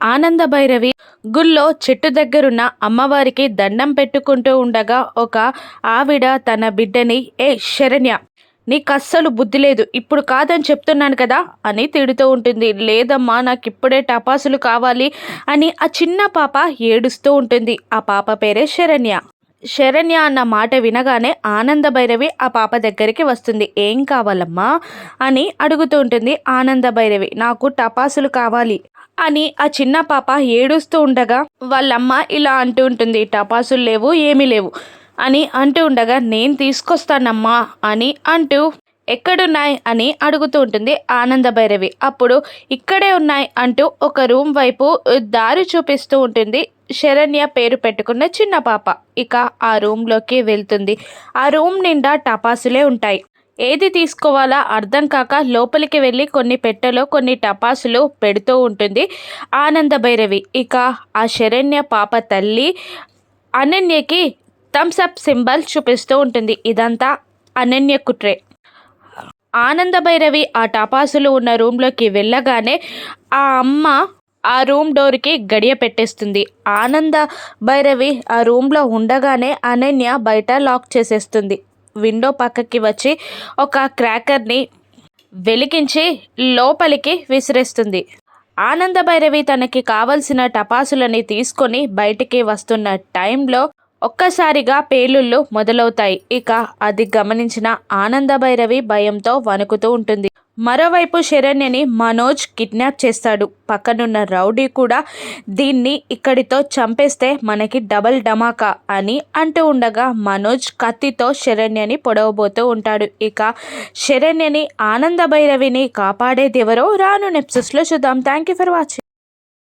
ఆనంద భైరవి గుళ్ళో చెట్టు దగ్గరున్న అమ్మవారికి దండం పెట్టుకుంటూ ఉండగా ఒక ఆవిడ తన బిడ్డని, ఏ శరణ్య, నీకు అస్సలు బుద్ధి లేదు, ఇప్పుడు కాదని చెప్తున్నాను కదా అని తిడుతూ ఉంటుంది. లేదమ్మా, నాకు ఇప్పుడే టపాసులు కావాలి అని ఆ చిన్న పాప ఏడుస్తూ ఉంటుంది. ఆ పాప పేరే శరణ్య. శరణ్య అన్న మాట వినగానే ఆనంద భైరవి ఆ పాప దగ్గరికి వస్తుంది. ఏం కావాలమ్మా అని అడుగుతూ ఉంటుంది ఆనంద భైరవి. నాకు టపాసులు కావాలి అని ఆ చిన్న పాప ఏడుస్తూ ఉండగా వాళ్ళమ్మ ఇలా అంటూ ఉంటుంది. టపాసులు లేవు, ఏమీ లేవు అని అంటూ ఉండగా నేను తీసుకొస్తానమ్మా అని అంటూ ఎక్కడున్నాయి అని అడుగుతూ ఉంటుంది ఆనంద భైరవి. అప్పుడు ఇక్కడే ఉన్నాయి అంటూ ఒక రూమ్ వైపు దారి చూపిస్తూ ఉంటుంది శరణ్య పేరు పెట్టుకున్న చిన్న పాప. ఇక ఆ రూమ్లోకి వెళ్తుంది. ఆ రూమ్ నిండా టపాసులే ఉంటాయి. ఏది తీసుకోవాలా అర్థం కాక లోపలికి వెళ్ళి కొన్ని పెట్టెలో కొన్ని టపాసులు పెడుతూ ఉంటుంది ఆనంద భైరవి. ఇక ఆ శరణ్య పాప తల్లి అనన్యకి థమ్స్ అప్ సింబల్ చూపిస్తూ ఉంటుంది. ఇదంతా అనన్య కుట్రే. ఆనంద భైరవి ఆ టపాసులు ఉన్న రూమ్లోకి వెళ్ళగానే ఆ అమ్మ ఆ రూమ్ డోర్కి గడియ పెట్టేస్తుంది. ఆనంద భైరవి ఆ రూమ్లో ఉండగానే అనన్య బయట లాక్ చేసేస్తుంది. విండో పక్కకి వచ్చి ఒక క్రాకర్ని వెలిగించి లోపలికి విసిరేస్తుంది. ఆనంద భైరవి తనకి కావలసిన టపాసులని తీసుకొని బయటికి వస్తున్న టైంలో ఒక్కసారిగా పేలుళ్ళు మొదలవుతాయి. ఇక అది గమనించిన ఆనంద భైరవి భయంతో వణుకుతూ ఉంటుంది. మరోవైపు శరణ్యని మనోజ్ కిడ్నాప్ చేస్తాడు. పక్కనున్న రౌడీ కూడా దీన్ని ఇక్కడితో చంపేస్తే మనకి డబల్ ధమాకా అని అంటూ ఉండగా మనోజ్ కత్తితో శరణ్యని పొడవబోతూ ఉంటాడు. ఇక శరణ్యని ఆనంద భైరవిని కాపాడేది ఎవరో రాను ఎపిసోడ్స్లో చూద్దాం. Thank you for watching.